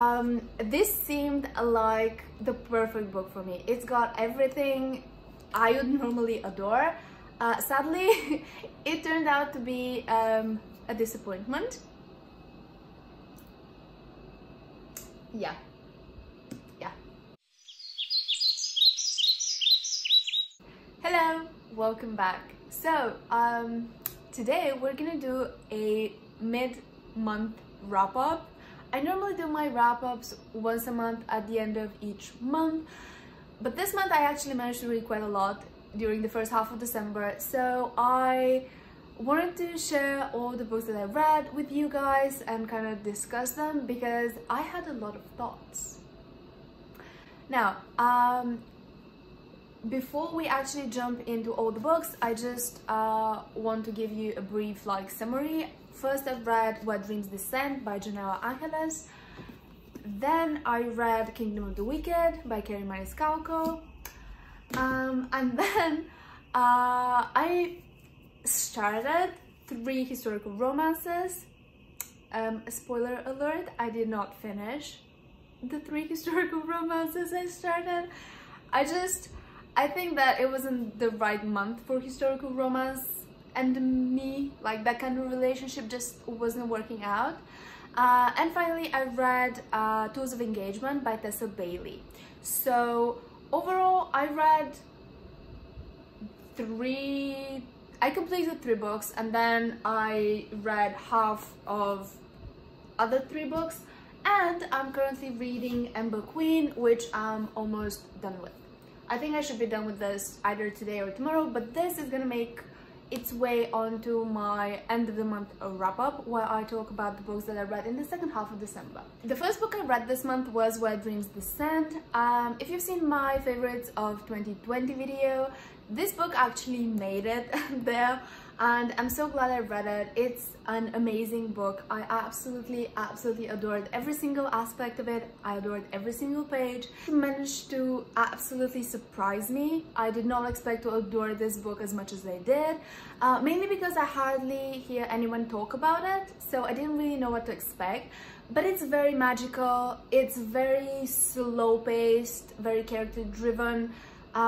This seemed like the perfect book for me. It's got everything I would normally adore. Sadly, it turned out to be a disappointment. Yeah. Hello, welcome back. So, today we're gonna do a mid-month wrap-up. I normally do my wrap-ups once a month at the end of each month, but this month I actually managed to read quite a lot during the first half of December, so I wanted to share all the books that I read with you guys and kind of discuss them because I had a lot of thoughts. Now, before we actually jump into all the books, I just want to give you a brief summary. First, I read Where Dreams Descend by Isabellas. Then I read Kingdom of the Wicked by Carrie Maniscalco. And then I started 3 historical romances. Spoiler alert, I did not finish the 3 historical romances I started. I think that it wasn't the right month for historical romance, and me, like that kind of relationship just wasn't working out. And finally I read Tools of Engagement by Tessa Bailey. So overall I completed 3 books, and then I read half of other 3 books, and I'm currently reading Ember Queen, which I'm almost done with. I think I should be done with this either today or tomorrow, but this is gonna make its way onto my end of the month wrap-up, where I talk about the books that I read in the second half of December. The first book I read this month was Where Dreams Descend. If you've seen my favorites of 2020 video, this book actually made it there, and I'm so glad I read it. It's an amazing book. I absolutely adored every single aspect of it. I adored every single page. It managed to absolutely surprise me. I did not expect to adore this book as much as I did, mainly because I hardly hear anyone talk about it, so I didn't really know what to expect. But it's very magical, it's very slow-paced, very character-driven.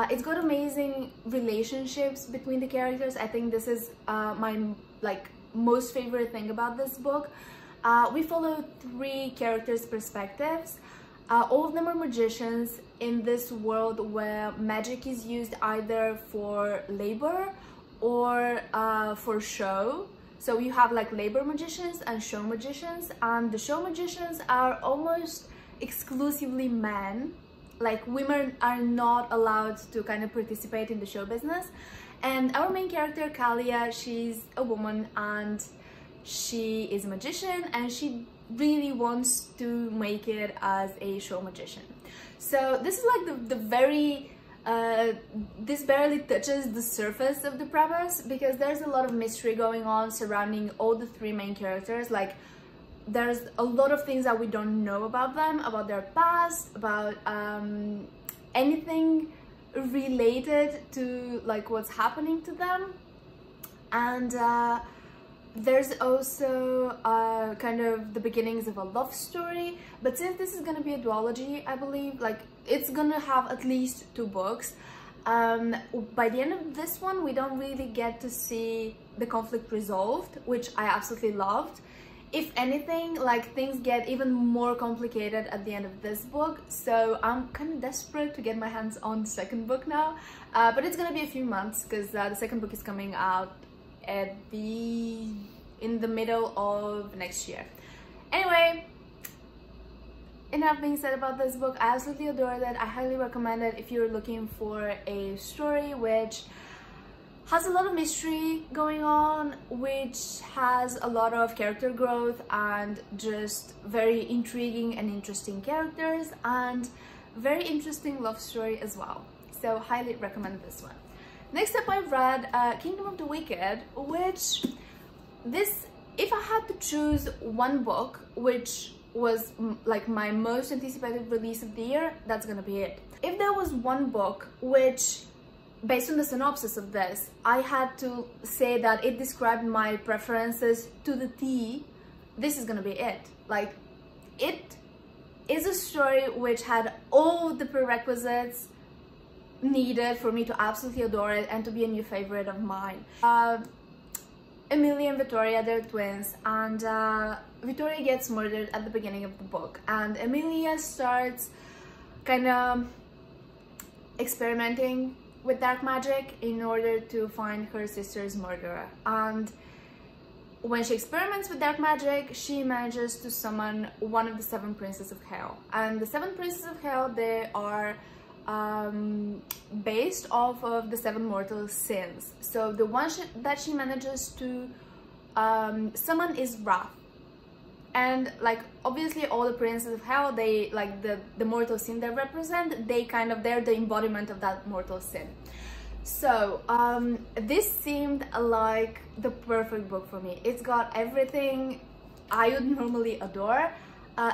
It's got amazing relationships between the characters. I think this is my most favorite thing about this book. We follow 3 characters' perspectives. All of them are magicians in this world where magic is used either for labor or for show. So you have labor magicians and show magicians, and the show magicians are almost exclusively men. Women are not allowed to kind of participate in the show business. And our main character, Kalia, she's a woman and she is a magician, and she really wants to make it as a show magician. So this is the very this barely touches the surface of the premise, because there's a lot of mystery going on surrounding all the 3 main characters. There's a lot of things that we don't know about them, about their past, about anything related to what's happening to them. And there's also kind of the beginnings of a love story. But since this is gonna be a duology, I believe it's gonna have at least 2 books. By the end of this one, we don't really get to see the conflict resolved, which I absolutely loved. If anything, things get even more complicated at the end of this book, so I'm kind of desperate to get my hands on the second book now. But it's gonna be a few months, because the second book is coming out in the middle of next year. Anyway, enough being said about this book. I absolutely adored it. I highly recommend it if you're looking for a story which has a lot of mystery going on, which has a lot of character growth and just very intriguing and interesting characters, and very interesting love story as well. So highly recommend this one. Next up, I read Kingdom of the Wicked, which if I had to choose one book which was my most anticipated release of the year, that's gonna be it. If there was one book which, based on the synopsis of this, I had to say that it described my preferences to the T, this is gonna be it. is a story which had all the prerequisites needed for me to absolutely adore it and to be a new favorite of mine. Emilia and Vittoria, they're twins, and Vittoria gets murdered at the beginning of the book, and Emilia starts kind of experimenting with dark magic in order to find her sister's murderer. And when she experiments with dark magic, she manages to summon one of the 7 princes of hell. And the 7 princes of hell, they are based off of the 7 mortal sins. So the one that she manages to summon is wrath. And like obviously all the princes of hell, they like the mortal sin they represent, they're the embodiment of that mortal sin. So this seemed like the perfect book for me. It's got everything I would normally adore.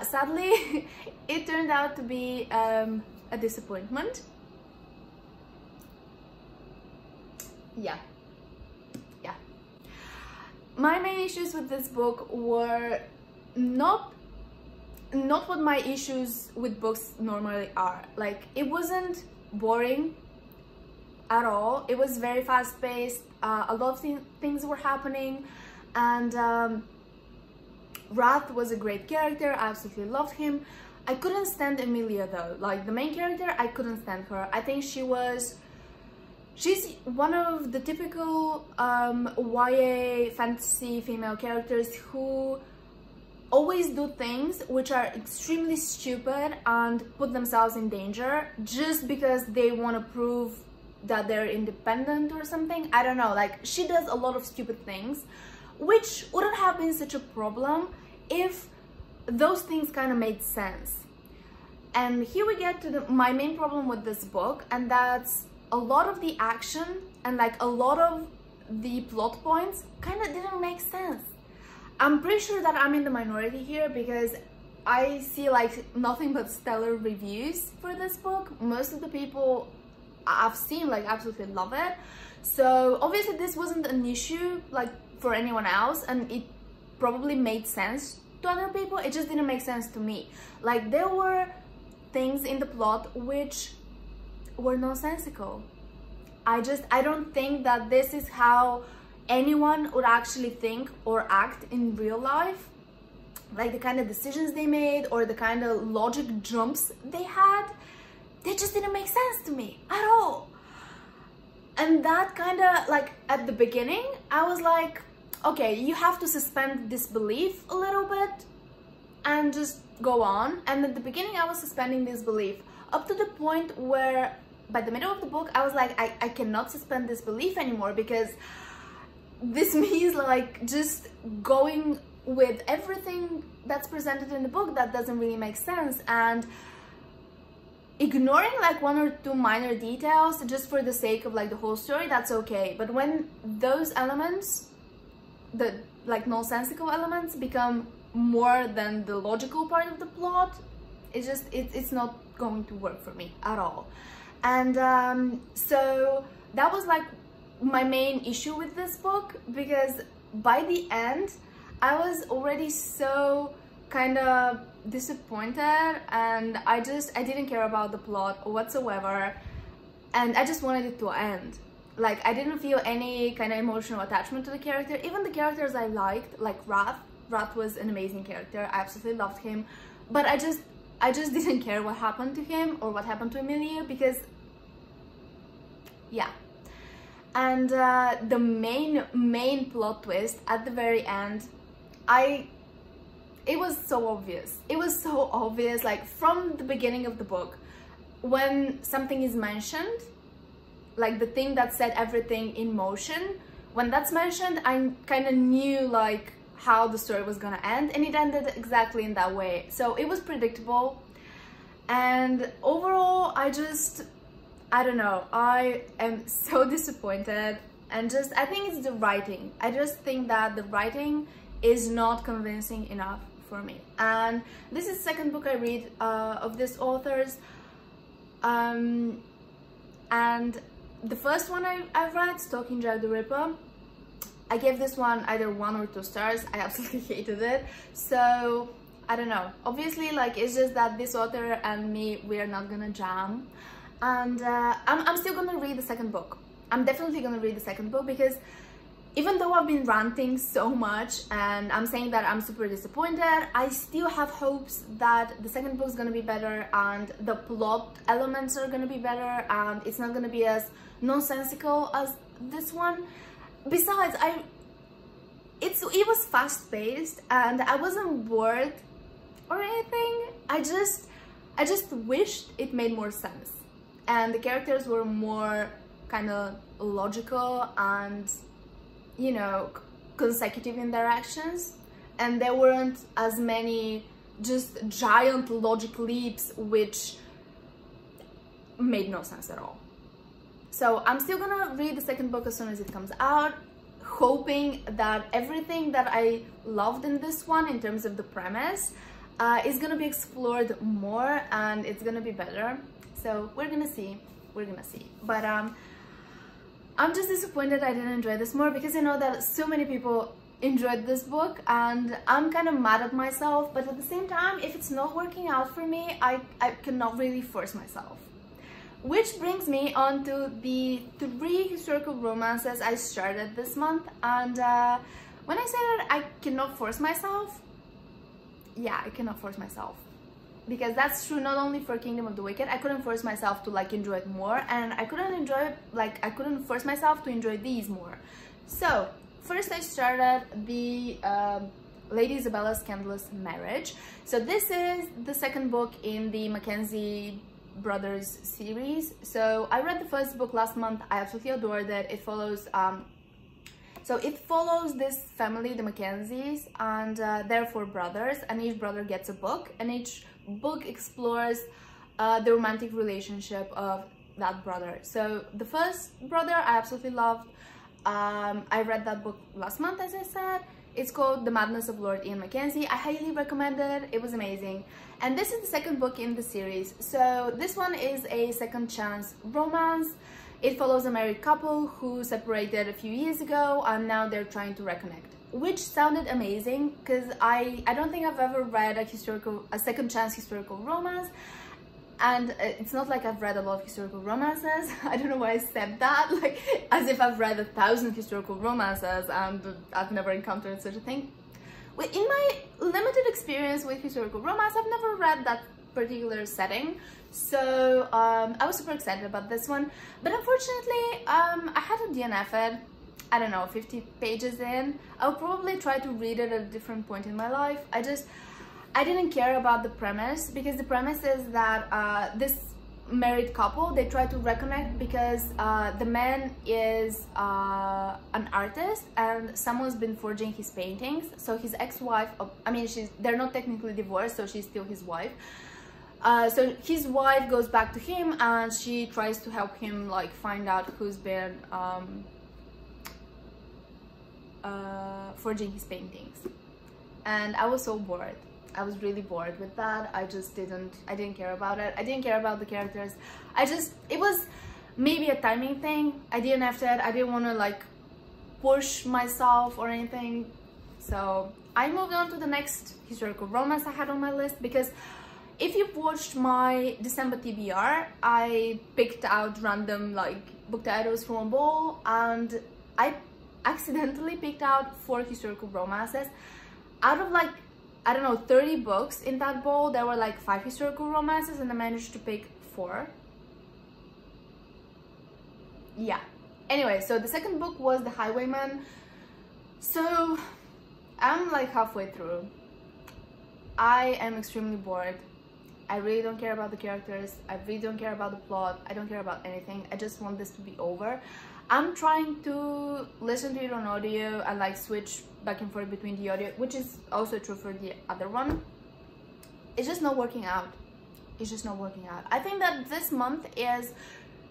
Sadly, it turned out to be a disappointment. Yeah. My main issues with this book were not what my issues with books normally are. Like, it wasn't boring at all. It was very fast-paced. A lot of things were happening, and Wrath was a great character. I absolutely loved him. I couldn't stand Emilia though. Like, the main character, I couldn't stand her. I think she's one of the typical YA fantasy female characters who always do things which are extremely stupid and put themselves in danger just because they want to prove that they're independent or something. I don't know, like, she does a lot of stupid things which wouldn't have been such a problem if those things kind of made sense. And here we get to my main problem with this book, and that's a lot of the action and like a lot of the plot points kind of didn't make sense. I'm pretty sure that I'm in the minority here because I see like nothing but stellar reviews for this book. Most of the people I've seen like absolutely love it. So obviously this wasn't an issue like for anyone else, and it probably made sense to other people. It just didn't make sense to me. Like, there were things in the plot which were nonsensical. I don't think that this is how anyone would actually think or act in real life. Like, the kind of decisions they made or the kind of logic jumps they had, they just didn't make sense to me at all. And that kind of, like, at the beginning, I was like, okay, you have to suspend disbelief a little bit and just go on. And at the beginning, I was suspending disbelief up to the point where by the middle of the book, I was like, I cannot suspend disbelief anymore, because this means like just going with everything that's presented in the book that doesn't really make sense, and ignoring like 1 or 2 minor details just for the sake of like the whole story, that's okay. But when those elements, the like nonsensical elements, become more than the logical part of the plot, it's not going to work for me at all. And so that was like my main issue with this book, because by the end I was already so kind of disappointed, and I didn't care about the plot whatsoever, and I just wanted it to end. Like, I didn't feel any kind of emotional attachment to the character. Even the characters I liked, like Wrath was an amazing character. I absolutely loved him, but I just didn't care what happened to him or what happened to Emilia, because yeah. And the main plot twist at the very end, it was so obvious. It was so obvious, like from the beginning of the book, when something is mentioned, like the thing that set everything in motion, when that's mentioned, I kind of knew like how the story was gonna end, and it ended exactly in that way. So it was predictable, and overall I don't know, I am so disappointed, and I think it's the writing. I just think that the writing is not convincing enough for me. And this is the second book I read of this author's, and the first one I read, Stalking Jack the Ripper, I gave this one either 1 or 2 stars. I absolutely hated it. So I don't know. Obviously, like, it's just that this author and me, we're not gonna jam. And I'm still gonna read the second book. I'm definitely gonna read the second book, because even though I've been ranting so much and I'm saying that I'm super disappointed, I still have hopes that the second book is gonna be better and the plot elements are gonna be better and it's not gonna be as nonsensical as this one. Besides, it was fast-paced and I wasn't bored or anything. I just wished it made more sense and the characters were more kind of logical and, you know, consecutive in their actions, and there weren't as many just giant logic leaps which made no sense at all. So I'm still gonna read the second book as soon as it comes out, hoping that everything that I loved in this one in terms of the premise is gonna be explored more and it's gonna be better. So we're gonna see, but I'm just disappointed I didn't enjoy this more, because I know that so many people enjoyed this book and I'm kind of mad at myself, but at the same time, if it's not working out for me, I cannot really force myself. Which brings me on to the 3 historical romances I started this month, and when I say that I cannot force myself, yeah, I cannot force myself. Because that's true not only for Kingdom of the Wicked. I couldn't force myself to like enjoy it more, and I couldn't force myself to enjoy these more. So first I started the Lady Isabella's Scandalous Marriage. So this is the second book in the Mackenzie Brothers series. So I read the first book last month. I absolutely adored it. It follows this family, the Mackenzies, and they're 4 brothers, and each brother gets a book, and each book explores the romantic relationship of that brother. So the first brother I absolutely loved. I read that book last month, as I said. It's called The Madness of Lord Ian Mackenzie. I highly recommend it. It was amazing. And this is the second book in the series. So this one is a second chance romance. It follows a married couple who separated a few years ago and now they're trying to reconnect, which sounded amazing, because I don't think I've ever read a second chance historical romance, and it's not like I've read a lot of historical romances. I don't know why I said that, like as if I've read 1,000 historical romances and I've never encountered such a thing. In my limited experience with historical romance, I've never read that particular setting, so I was super excited about this one, but unfortunately I had a DNF it, I don't know, 50 pages in. I'll probably try to read it at a different point in my life. I didn't care about the premise, because the premise is that this married couple, they try to reconnect because the man is an artist and someone's been forging his paintings. So his ex-wife, I mean, they're not technically divorced, so she's still his wife. So his wife goes back to him and she tries to help him like find out who's been forging his paintings. And I was so bored. I was really bored with that. I didn't care about it. I didn't care about the characters. It was maybe a timing thing. I DNF'd it. I didn't want to like push myself or anything. So I moved on to the next historical romance I had on my list, because if you've watched my December TBR, I picked out random like book titles from a bowl, and I accidentally picked out 4 historical romances. Out of like, I don't know, 30 books in that bowl, there were like 5 historical romances and I managed to pick 4. Yeah. Anyway, so the second book was The Highwayman. So I'm like halfway through. I am extremely bored. I really don't care about the characters. I really don't care about the plot. I don't care about anything. I just want this to be over. I'm trying to listen to it on audio and like switch back and forth between the audio, which is also true for the other one. It's just not working out. It's just not working out. I think that this month is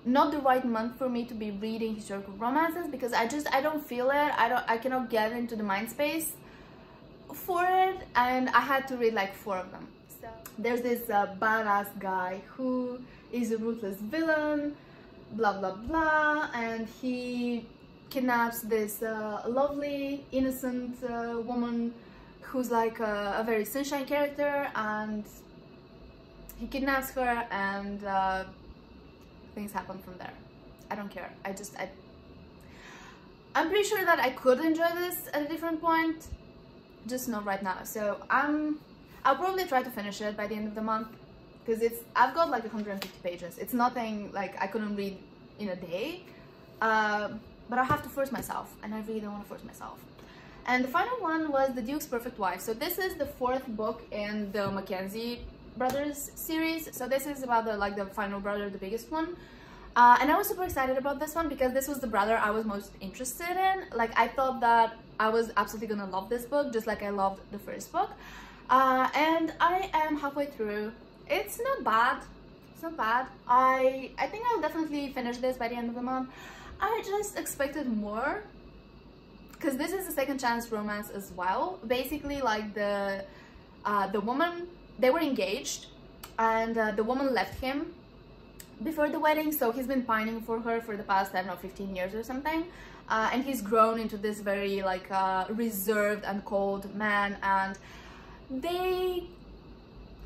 not the right month for me to be reading historical romances, because I don't feel it. I cannot get into the mind space for it, and I had to read like 4 of them. So there's this badass guy who is a ruthless villain, blah blah blah, and he kidnaps this lovely innocent woman who's like a very sunshine character, and he kidnaps her, and things happen from there. I don't care. I'm pretty sure that I could enjoy this at a different point, just not right now. So I'll probably try to finish it by the end of the month, because I've got like 150 pages. It's nothing like I couldn't read in a day, but I have to force myself, and I really don't want to force myself. And the final one was The Duke's Perfect Wife. So this is the 4th book in the Mackenzie brothers series. So this is about the final brother, the biggest one. And I was super excited about this one because this was the brother I was most interested in. Like, I thought that I was absolutely gonna love this book, just like I loved the first book. And I am halfway through. It's not bad. It's not bad. I think I'll definitely finish this by the end of the month. I just expected more, because this is a second chance romance as well. Basically, like the woman, they were engaged, and the woman left him before the wedding, so he's been pining for her for the past, I don't know, 15 years or something, and he's grown into this very like reserved and cold man, and they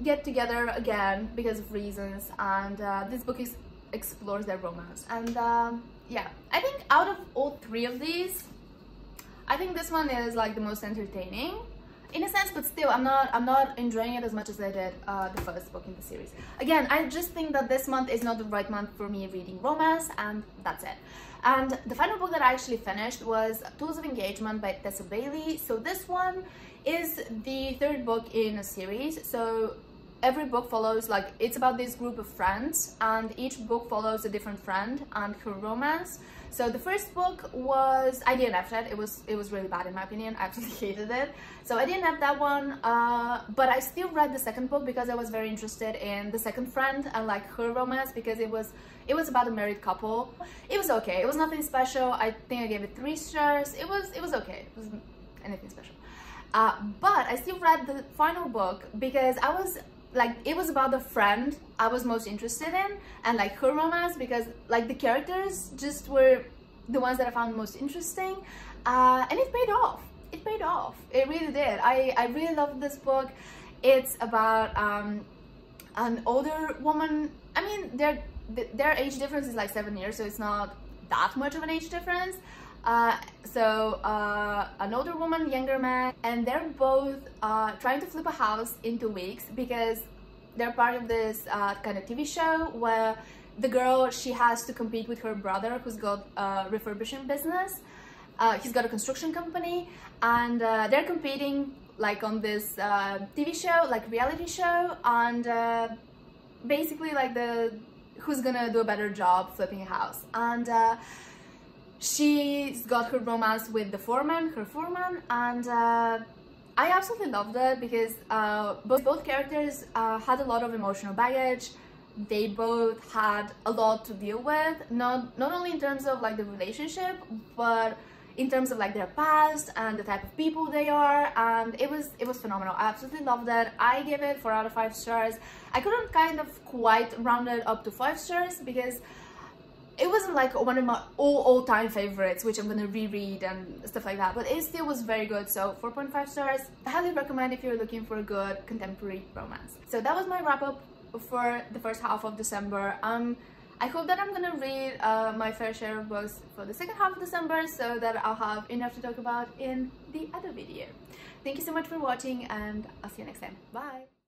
get together again because of reasons, and this book explores their romance. And yeah, I think out of all 3 of these, I think this one is like the most entertaining in a sense, but still I'm not enjoying it as much as I did the first book in the series. Again, I just think that this month is not the right month for me reading romance, and that's it. And the final book that I actually finished was Tools of Engagement by Tessa Bailey. So this one is the 3rd book in a series. So every book follows, like, it's about this group of friends, and each book follows a different friend and her romance. So the first book was, I DNF'd it. It was really bad in my opinion. I absolutely hated it. So I DNF'd that one, but I still read the 2nd book because I was very interested in the second friend and like her romance, because it was about a married couple. It was okay. It was nothing special. I think I gave it 3 stars. It was okay. It wasn't anything special. But I still read the final book because I was like, it was about the friend I was most interested in, and like her romance, because like the characters just were the ones that I found most interesting, and it paid off. It paid off. It really did. I really loved this book. It's about an older woman. I mean, their age difference is like 7 years, so it's not that much of an age difference. An older woman, younger man, and they're both trying to flip a house in 2 weeks, because they're part of this kind of TV show where the girl, she has to compete with her brother, who's got a refurbishing business. He's got a construction company, and they're competing like on this TV show, like reality show, and basically like who's gonna do a better job flipping a house. And she's got her romance with her foreman, and I absolutely loved it because both characters had a lot of emotional baggage. They both had a lot to deal with, not only in terms of like the relationship, but in terms of like their past and the type of people they are, and it was phenomenal. I absolutely loved it. I gave it 4 out of 5 stars. I couldn't kind of quite round it up to 5 stars because it wasn't like one of my all-time favorites, which I'm gonna reread and stuff like that, but it still was very good. So 4.5 stars. I highly recommend if you're looking for a good contemporary romance. So that was my wrap up for the first half of December. I hope that I'm gonna read my fair share of books for the second half of December, so that I'll have enough to talk about in the other video. Thank you so much for watching, and I'll see you next time. Bye!